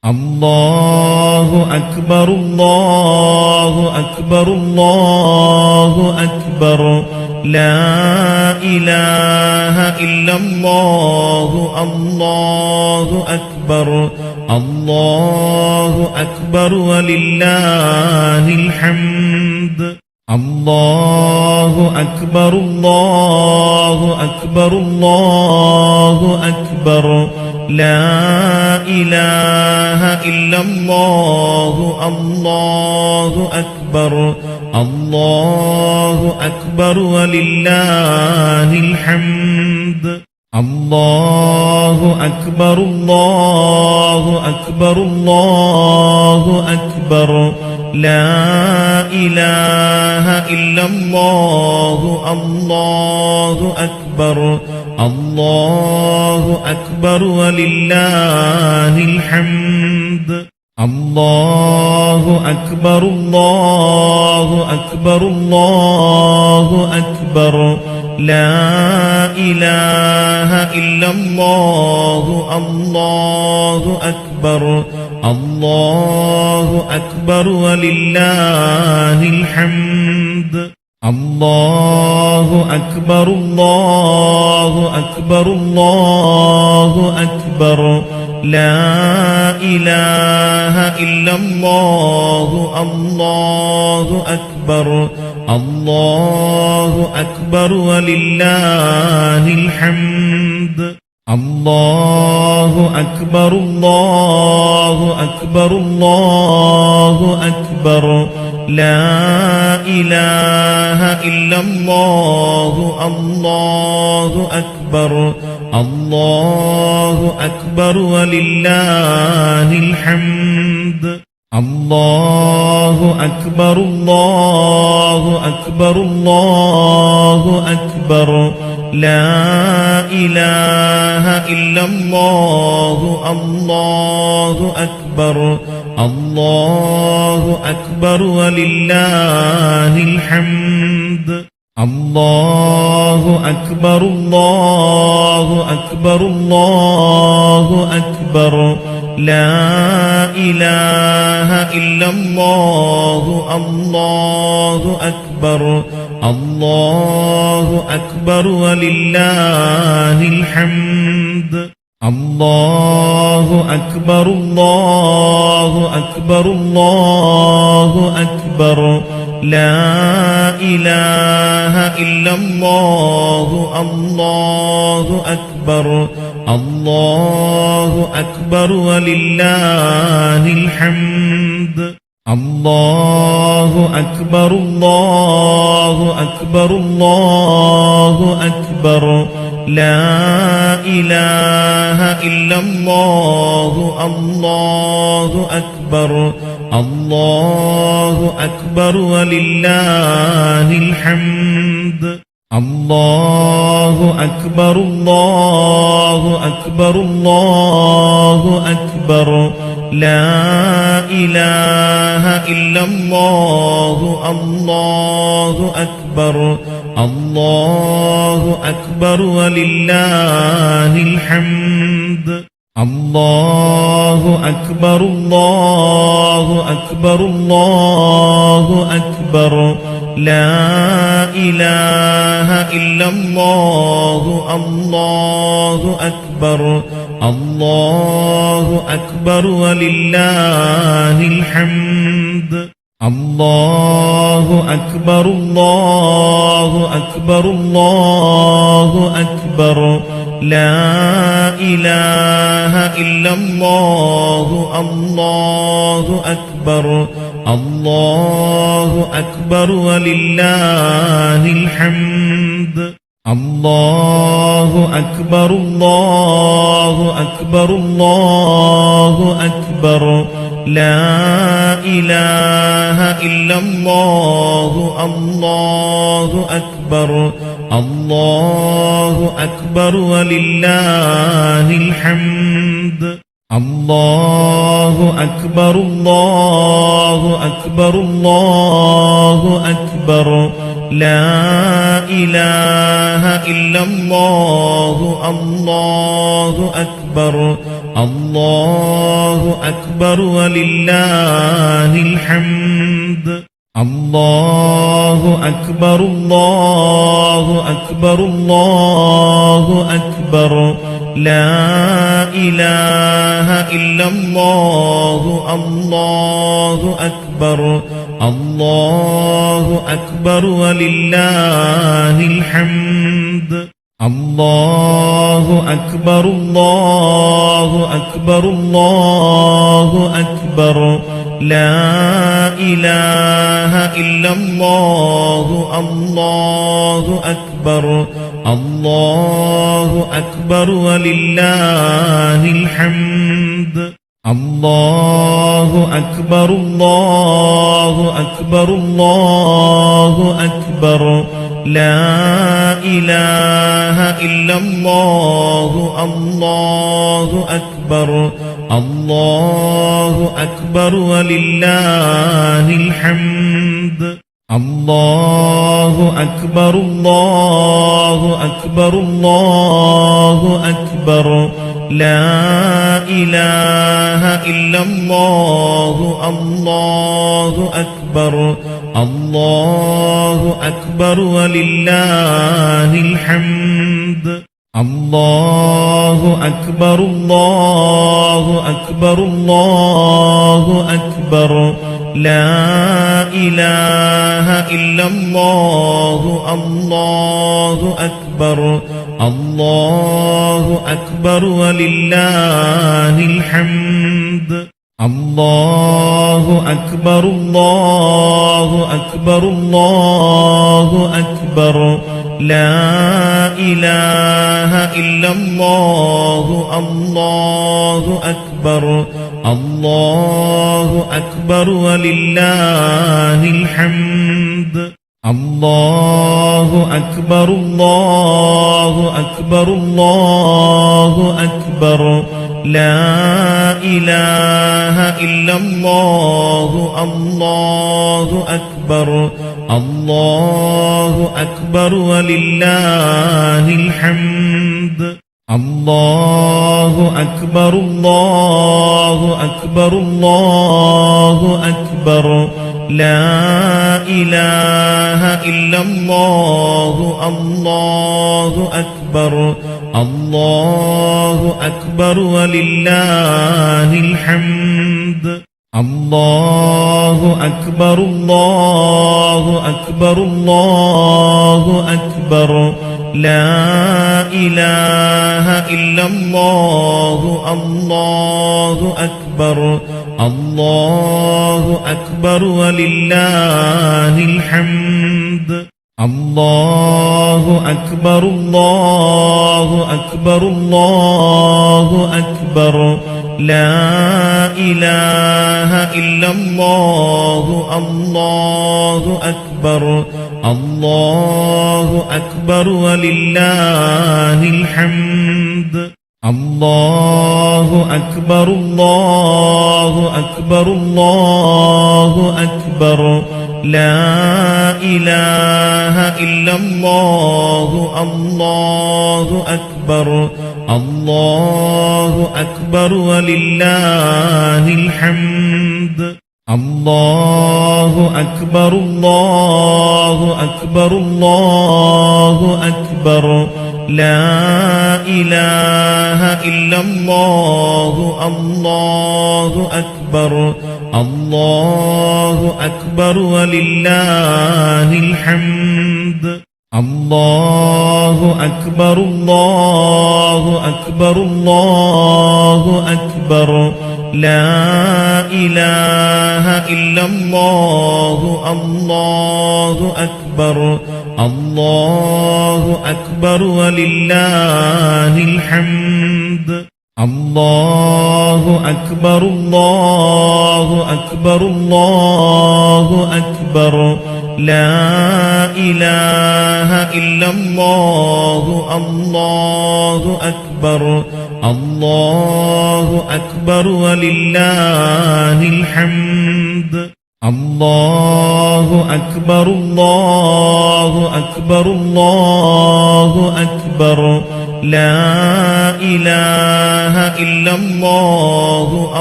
الله أكبر الله أكبر الله أكبر لا إله إلا الله الله أكبر الله أكبر ولله الحمد الله أكبر الله أكبر الله أكبر لا إله إلا الله الله أكبر الله أكبر ولله الحمد الله أكبر الله أكبر الله أكبر لا إله إلا الله الله أكبر الله أكبر ولله الحمد الله أكبر الله أكبر الله أكبر لا إله إلا الله الله أكبر الله أكبر ولله الحمد الله أكبر الله أكبر الله أكبر لا إله إلا الله الله أكبر الله أكبر ولله الحمد الله أكبر الله أكبر الله أكبر لا إله إلا الله الله أكبر الله أكبر ولله الحمد الله أكبر الله أكبر الله أكبر لا إله إلا الله الله أكبر الله أكبر ولله الحمد الله أكبر الله أكبر الله أكبر لا إله إلا الله الله أكبر الله أكبر ولله الحمد الله أكبر الله أكبر الله أكبر لا إله إلا الله الله أكبر الله أكبر ولله الحمد الله أكبر الله أكبر الله أكبر لا إله إلا الله الله أكبر الله أكبر ولله الحمد الله أكبر الله أكبر الله أكبر لا إله إلا الله الله أكبر الله أكبر ولله الحمد الله أكبر الله أكبر الله أكبر لا إله إلا الله الله أكبر الله أكبر ولله الحمد الله أكبر الله أكبر الله أكبر لا إله إلا الله الله أكبر الله أكبر ولله الحمد الله أكبر الله أكبر الله أكبر لا إله إلا الله الله أكبر الله أكبر ولله الحمد الله أكبر الله أكبر الله أكبر لا إله إلا الله الله أكبر الله أكبر ولله الحمد الله أكبر الله أكبر الله أكبر لا إله إلا الله الله أكبر الله أكبر ولله الحمد الله أكبر الله أكبر الله أكبر لا إله إلا الله الله أكبر الله أكبر ولله الحمد الله أكبر الله أكبر الله أكبر لا إله إلا الله الله أكبر الله أكبر ولله الحمد الله أكبر الله أكبر الله أكبر لا إله إلا الله الله أكبر الله أكبر ولله الحمد الله أكبر الله أكبر الله أكبر لا إله إلا الله الله أكبر الله أكبر ولله الحمد الله أكبر الله أكبر الله أكبر لا إله إلا الله الله أكبر الله أكبر ولله الحمد الله أكبر الله أكبر الله أكبر لا إله إلا الله الله أكبر الله أكبر ولله الحمد الله أكبر الله أكبر الله أكبر لا إله إلا الله الله أكبر الله أكبر ولله الحمد الله أكبر الله أكبر الله أكبر لا إله إلا الله الله أكبر الله أكبر ولله الحمد الله أكبر الله أكبر الله أكبر لا إله إلا الله الله أكبر الله أكبر ولله الحمد الله أكبر الله أكبر الله أكبر لا إله إلا الله الله أكبر الله أكبر ولله الحمد الله أكبر الله أكبر الله أكبر لا إله إلا الله الله أكبر الله أكبر ولله الحمد الله أكبر الله أكبر الله أكبر لا إله إلا الله الله أكبر الله أكبر ولله الحمد الله أكبر الله أكبر الله أكبر لا إله إلا الله الله أكبر الله أكبر ولله الحمد الله أكبر الله أكبر الله أكبر لا إله إلا الله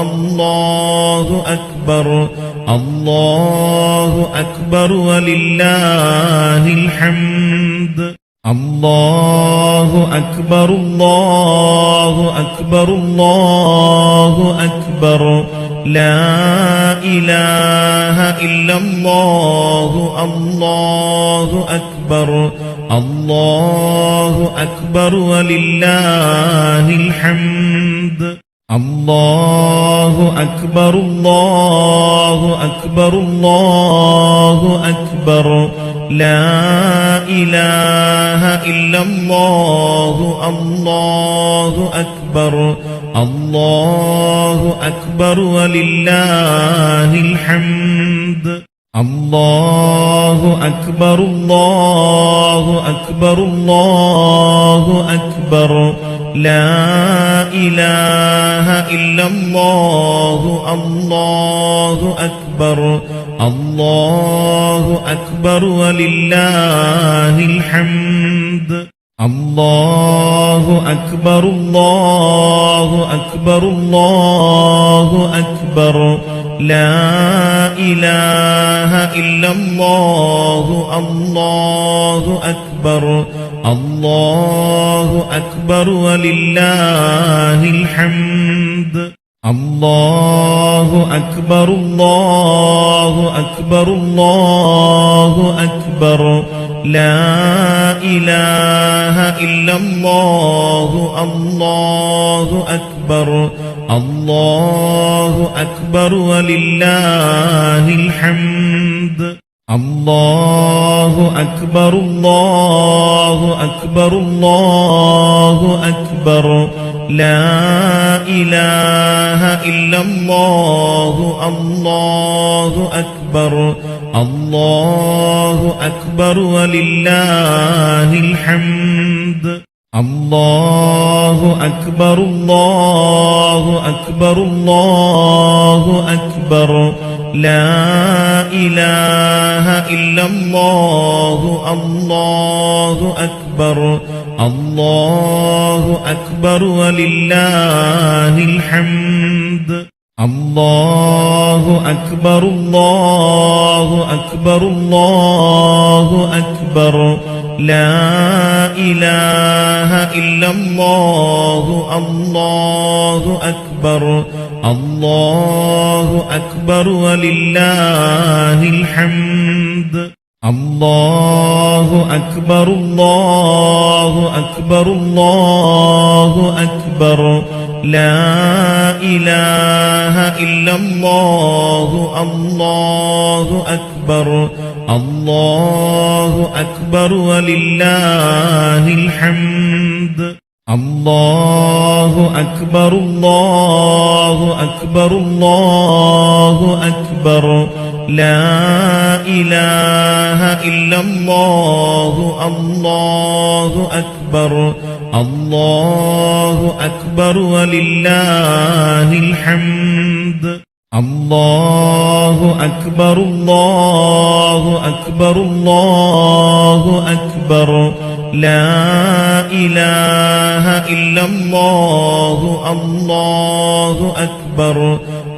الله أكبر الله أكبر ولله الحمد الله أكبر الله أكبر الله أكبر لا إله إلا الله الله أكبر الله أكبر ولله الحمد الله أكبر الله أكبر الله أكبر لا إله إلا الله الله أكبر الله أكبر ولله الحمد الله أكبر الله أكبر الله أكبر لا إله إلا الله الله أكبر الله أكبر ولله الحمد الله أكبر الله أكبر الله أكبر لا إله إلا الله الله أكبر الله أكبر ولله الحمد الله أكبر الله أكبر الله أكبر لا إله إلا الله الله أكبر الله أكبر ولله الحمد الله أكبر الله أكبر الله أكبر لا إله إلا الله الله أكبر الله أكبر ولله الحمد الله أكبر الله أكبر الله أكبر لا إله إلا الله الله أكبر الله أكبر ولله الحمد الله أكبر الله أكبر الله أكبر لا إله إلا الله الله أكبر الله أكبر ولله الحمد الله أكبر الله أكبر الله أكبر لا إله إلا الله الله أكبر الله أكبر ولله الحمد الله أكبر الله أكبر الله أكبر لا إله إلا الله الله أكبر الله أكبر ولله الحمد الله أكبر الله أكبر الله أكبر لا إله إلا الله الله أكبر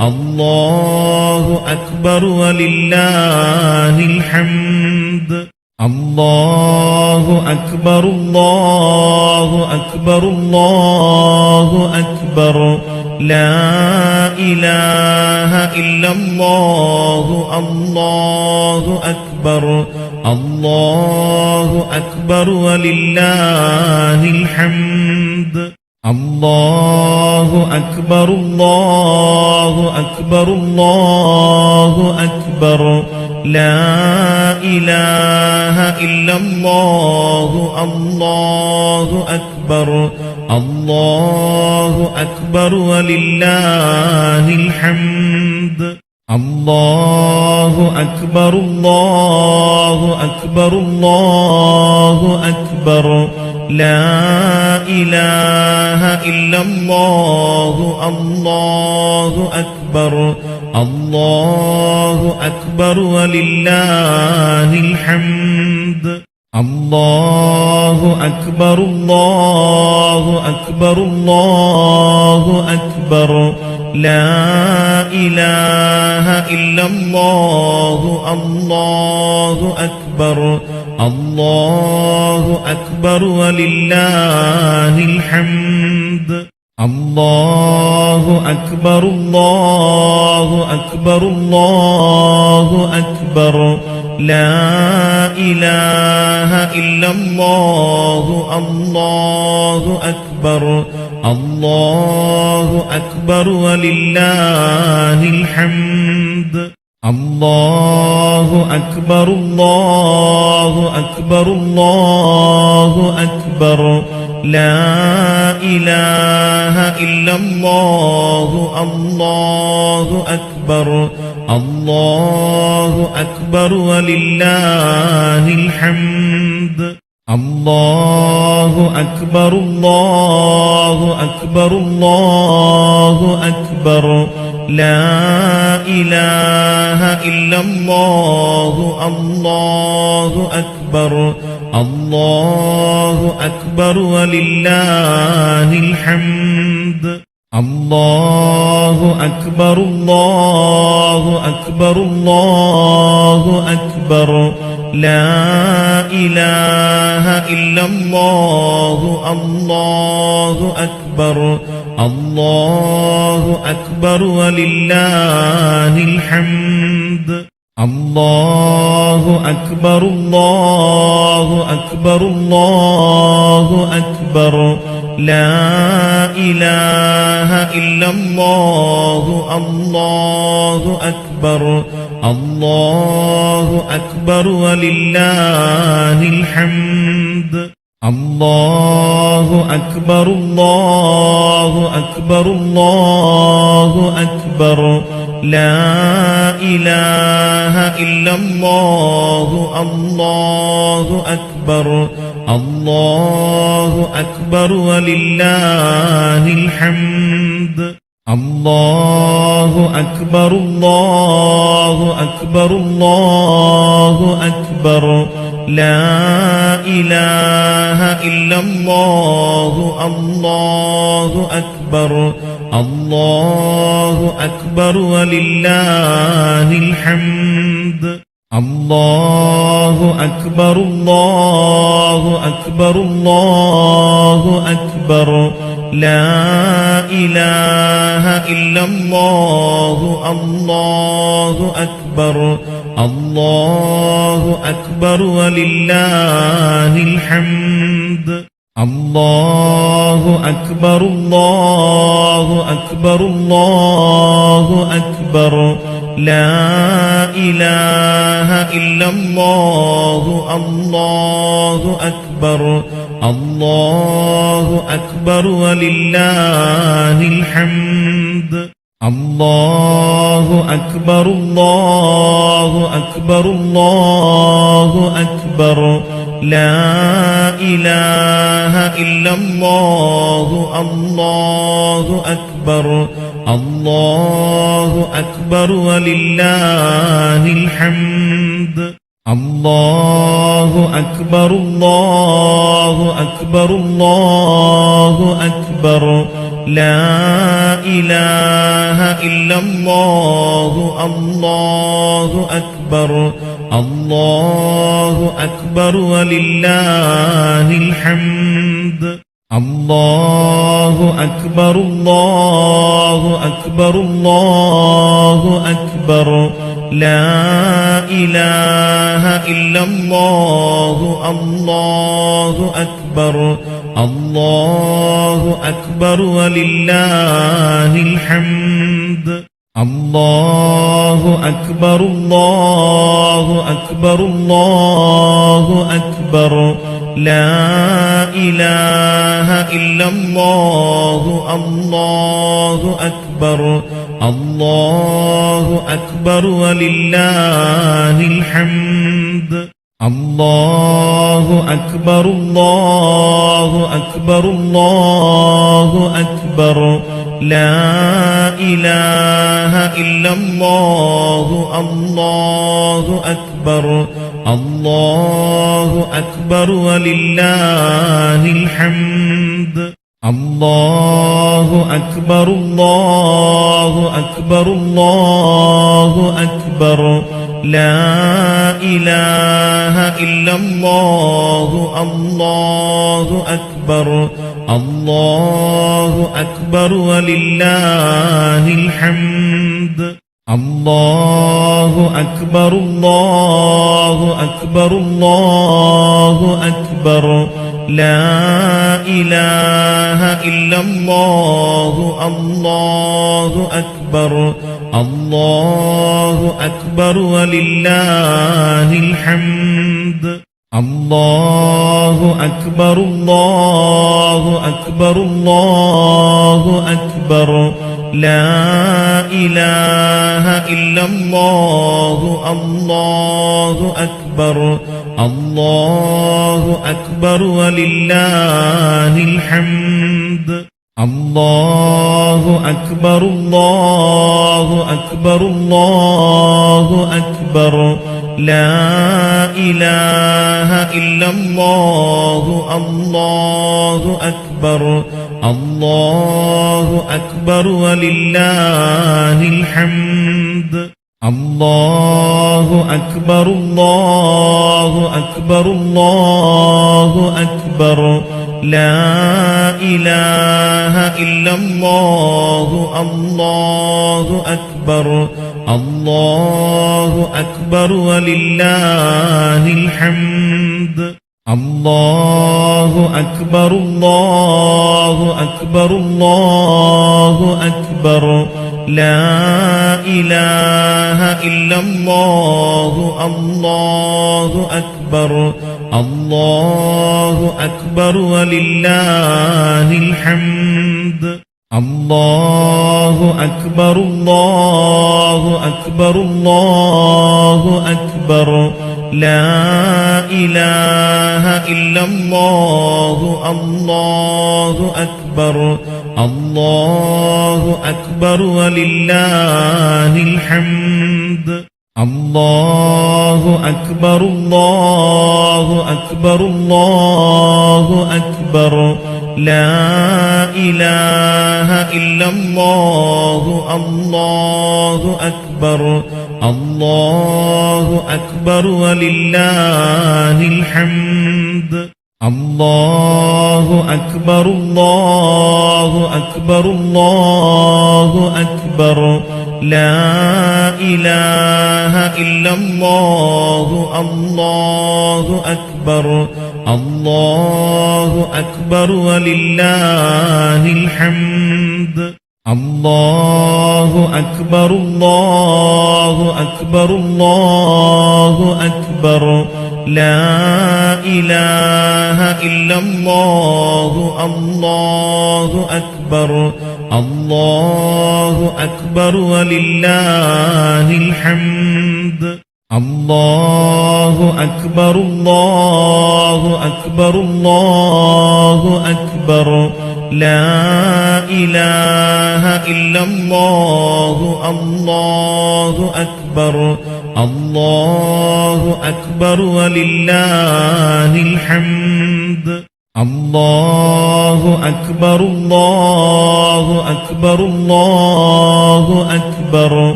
الله أكبر ولله الحمد الله أكبر الله أكبر الله أكبر لا إله إلا الله الله أكبر الله أكبر ولله الحمد الله أكبر الله أكبر الله أكبر لا إله إلا الله الله أكبر الله أكبر ولله الحمد الله أكبر الله أكبر الله أكبر لا إله إلا الله الله أكبر أكبر الله أكبر ولله الحمد الله أكبر الله أكبر الله أكبر لا إله إلا الله الله أكبر الله أكبر ولله الحمد الله أكبر الله أكبر الله أكبر لا إله إلا الله الله أكبر الله أكبر ولله الحمد الله أكبر الله أكبر الله أكبر لا إله إلا الله الله أكبر الله أكبر ولله الحمد الله أكبر الله أكبر الله أكبر لا إله إلا الله الله أكبر الله أكبر ولله الحمد الله أكبر الله أكبر الله أكبر لا إله إلا الله الله أكبر الله أكبر ولله الحمد الله أكبر الله أكبر الله أكبر لا إله إلا الله الله أكبر الله أكبر ولله الحمد الله أكبر الله أكبر الله أكبر لا إله إلا الله الله أكبر الله أكبر ولله الحمد الله أكبر الله أكبر الله أكبر لا إله إلا الله الله أكبر الله أكبر ولله الحمد الله أكبر الله أكبر الله أكبر لا إله إلا الله الله أكبر الله أكبر ولله الحمد الله أكبر الله أكبر الله أكبر لا إله إلا الله الله أكبر الله أكبر ولله الحمد الله أكبر الله أكبر الله أكبر لا إله إلا الله الله أكبر الله أكبر ولله الحمد الله أكبر الله أكبر الله أكبر لا إله إلا الله الله أكبر الله أكبر ولله الحمد الله أكبر الله أكبر الله أكبر لا إله إلا الله الله أكبر الله أكبر ولله الحمد الله أكبر الله أكبر الله أكبر لا إله إلا الله الله أكبر الله أكبر ولله الحمد الله أكبر الله أكبر الله أكبر لا إله إلا الله الله أكبر الله أكبر ولله الحمد الله أكبر الله أكبر الله أكبر لا إله إلا الله الله أكبر الله أكبر ولله الحمد الله أكبر الله أكبر الله أكبر لا إله إلا الله الله أكبر الله أكبر ولله الحمد الله أكبر الله أكبر الله أكبر لا إله إلا الله الله أكبر الله أكبر ولله الحمد الله أكبر الله أكبر الله أكبر لا إله إلا الله الله أكبر الله أكبر ولله الحمد الله أكبر الله أكبر الله أكبر لا إله إلا الله الله أكبر الله أكبر ولله الحمد الله أكبر الله أكبر الله أكبر لا إله إلا الله الله أكبر الله أكبر ولله الحمد الله أكبر الله أكبر الله أكبر لا إله إلا الله الله أكبر الله أكبر ولله الحمد الله أكبر الله أكبر الله أكبر لا إله إلا الله الله أكبر الله أكبر ولله الحمد الله أكبر الله أكبر الله أكبر لا إله إلا الله الله أكبر الله أكبر ولله الحمد الله أكبر الله أكبر الله أكبر لا إله إلا الله الله أكبر الله أكبر ولله الحمد الله أكبر الله أكبر الله أكبر لا إله إلا الله الله أكبر الله أكبر ولله الحمد الله أكبر الله أكبر الله أكبر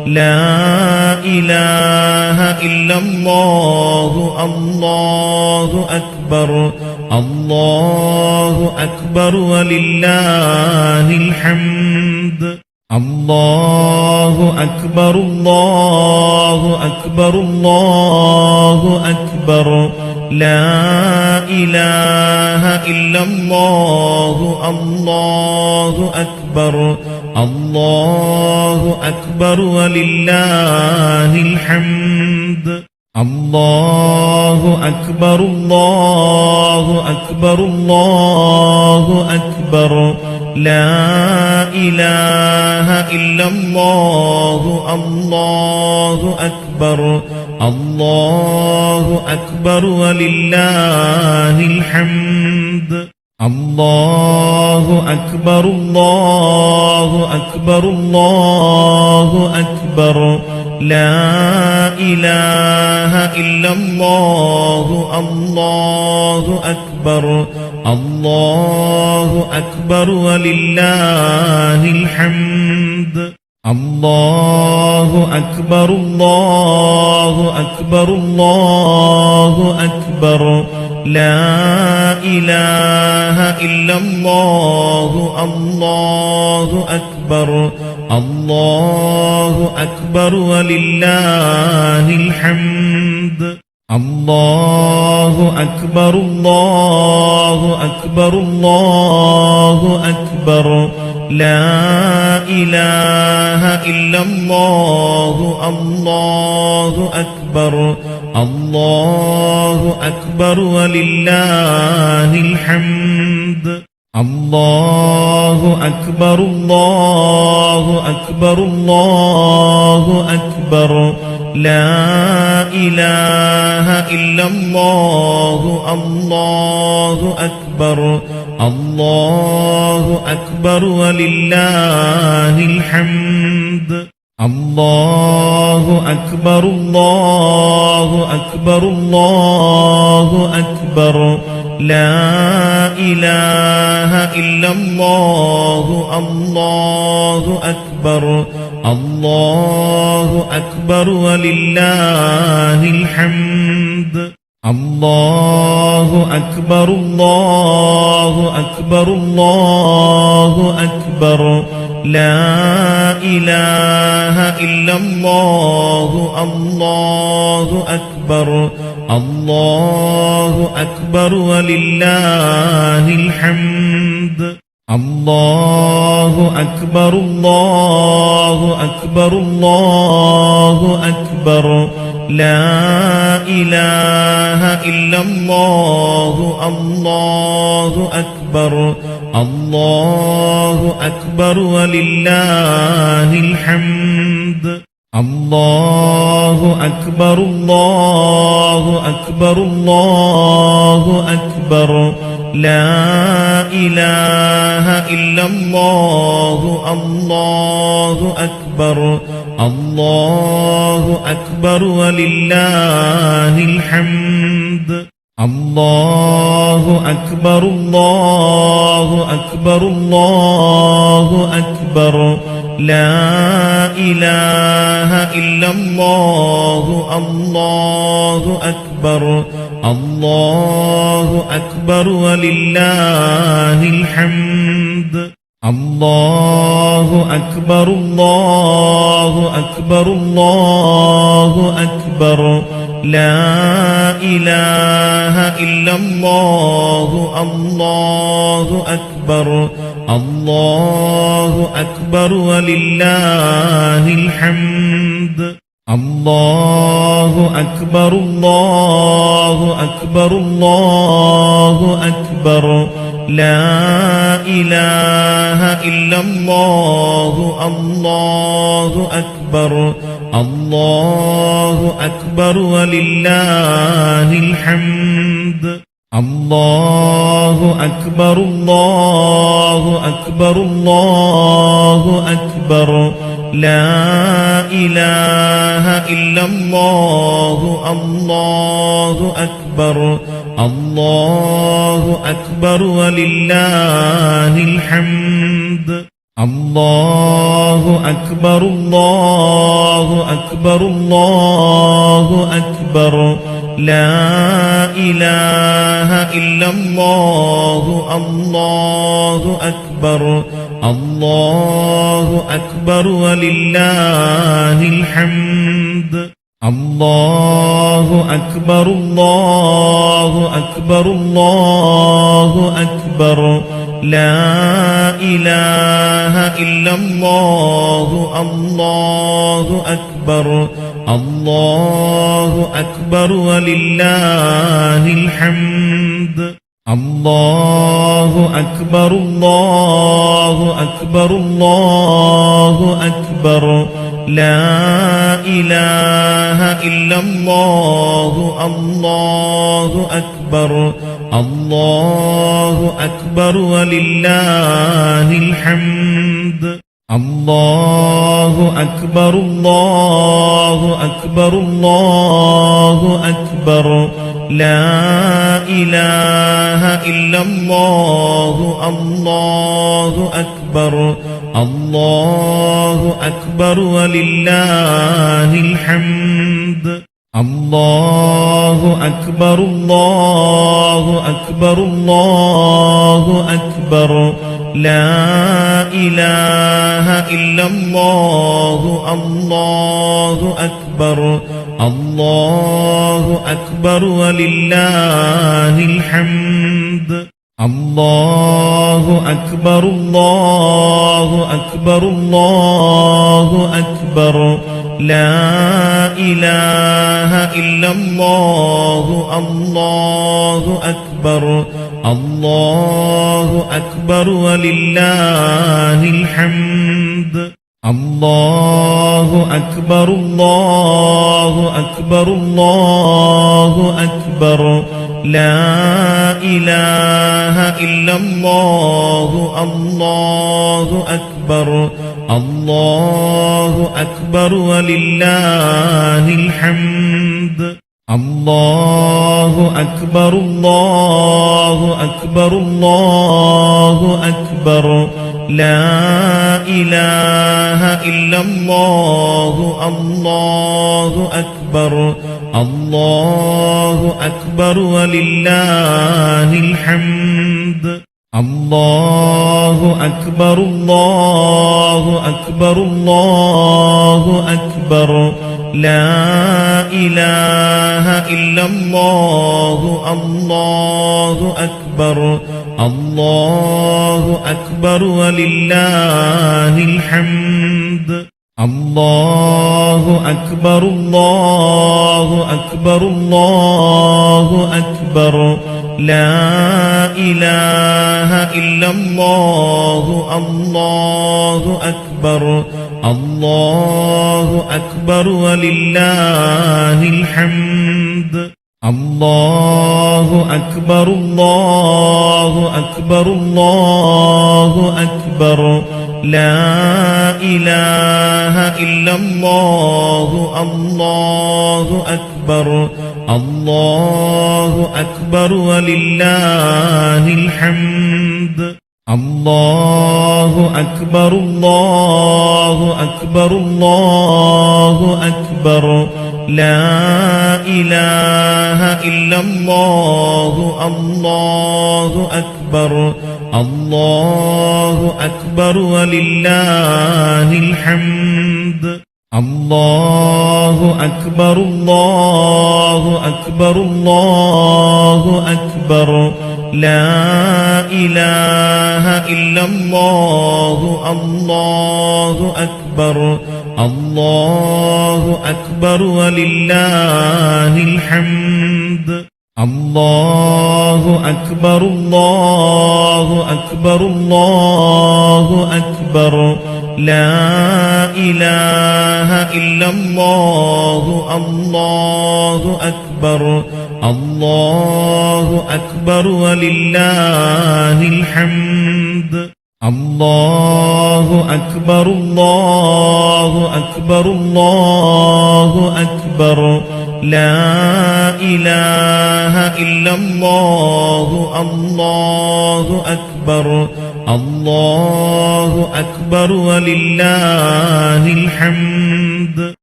لا إله إلا الله الله أكبر الله أكبر ولله الحمد الله أكبر الله أكبر الله أكبر لا إله إلا الله الله أكبر الله أكبر ولله الحمد الله أكبر الله أكبر الله أكبر لا إله إلا الله الله أكبر الله أكبر ولله الحمد الله أكبر الله أكبر الله أكبر لا إله إلا الله الله أكبر الله أكبر ولله الحمد الله أكبر الله أكبر الله أكبر لا إله إلا الله الله أكبر الله أكبر ولله الحمد الله أكبر الله أكبر الله أكبر لا إله إلا الله الله أكبر الله أكبر ولله الحمد الله أكبر الله أكبر الله أكبر لا إله إلا الله الله أكبر الله أكبر ولله الحمد الله أكبر الله أكبر الله أكبر لا إله إلا الله الله أكبر الله أكبر ولله الحمد الله أكبر الله أكبر الله أكبر لا إله إلا الله الله أكبر الله أكبر ولله الحمد الله أكبر الله أكبر الله أكبر لا إله إلا الله الله أكبر الله أكبر ولله الحمد الله أكبر الله أكبر الله أكبر لا إله إلا الله الله أكبر الله أكبر ولله الحمد الله أكبر الله أكبر الله أكبر لا إله إلا الله الله أكبر الله أكبر ولله الحمد الله أكبر الله أكبر الله أكبر لا إله إلا الله الله أكبر الله أكبر ولله الحمد الله أكبر الله أكبر الله أكبر لا إله إلا الله الله أكبر الله أكبر ولله الحمد الله أكبر الله أكبر الله أكبر لا إله إلا الله الله أكبر الله أكبر ولله الحمد الله أكبر الله أكبر الله أكبر لا إله إلا الله الله أكبر الله أكبر ولله الحمد الله أكبر الله أكبر الله أكبر لا إله إلا الله الله أكبر الله أكبر ولله الحمد الله أكبر الله أكبر الله أكبر لا إله إلا الله الله أكبر أكبر الله أكبر ولله الحمد الله أكبر الله أكبر الله أكبر لا إله إلا الله الله أكبر الله أكبر ولله الحمد الله أكبر الله أكبر الله أكبر لا إله إلا الله الله أكبر الله أكبر ولله الحمد الله أكبر الله أكبر الله أكبر لا إله إلا الله الله أكبر الله أكبر ولله الحمد الله أكبر الله أكبر الله أكبر لا إله إلا الله الله أكبر الله أكبر ولله الحمد الله أكبر الله أكبر الله أكبر لا إله إلا الله الله أكبر الله أكبر ولله الحمد الله أكبر الله أكبر الله أكبر لا إله إلا الله الله أكبر الله أكبر ولله الحمد الله أكبر الله أكبر الله أكبر لا إله إلا الله الله أكبر الله أكبر ولله الحمد الله أكبر الله أكبر الله أكبر لا إله إلا الله الله أكبر الله أكبر ولله الحمد الله أكبر الله أكبر الله أكبر لا إله إلا الله الله أكبر الله أكبر ولله الحمد الله أكبر الله أكبر الله أكبر لا إله إلا الله الله أكبر الله أكبر ولله الحمد الله أكبر الله أكبر الله أكبر لا إله إلا الله الله أكبر الله أكبر ولله الحمد الله أكبر الله أكبر الله أكبر لا إله إلا الله الله أكبر الله أكبر ولله الحمد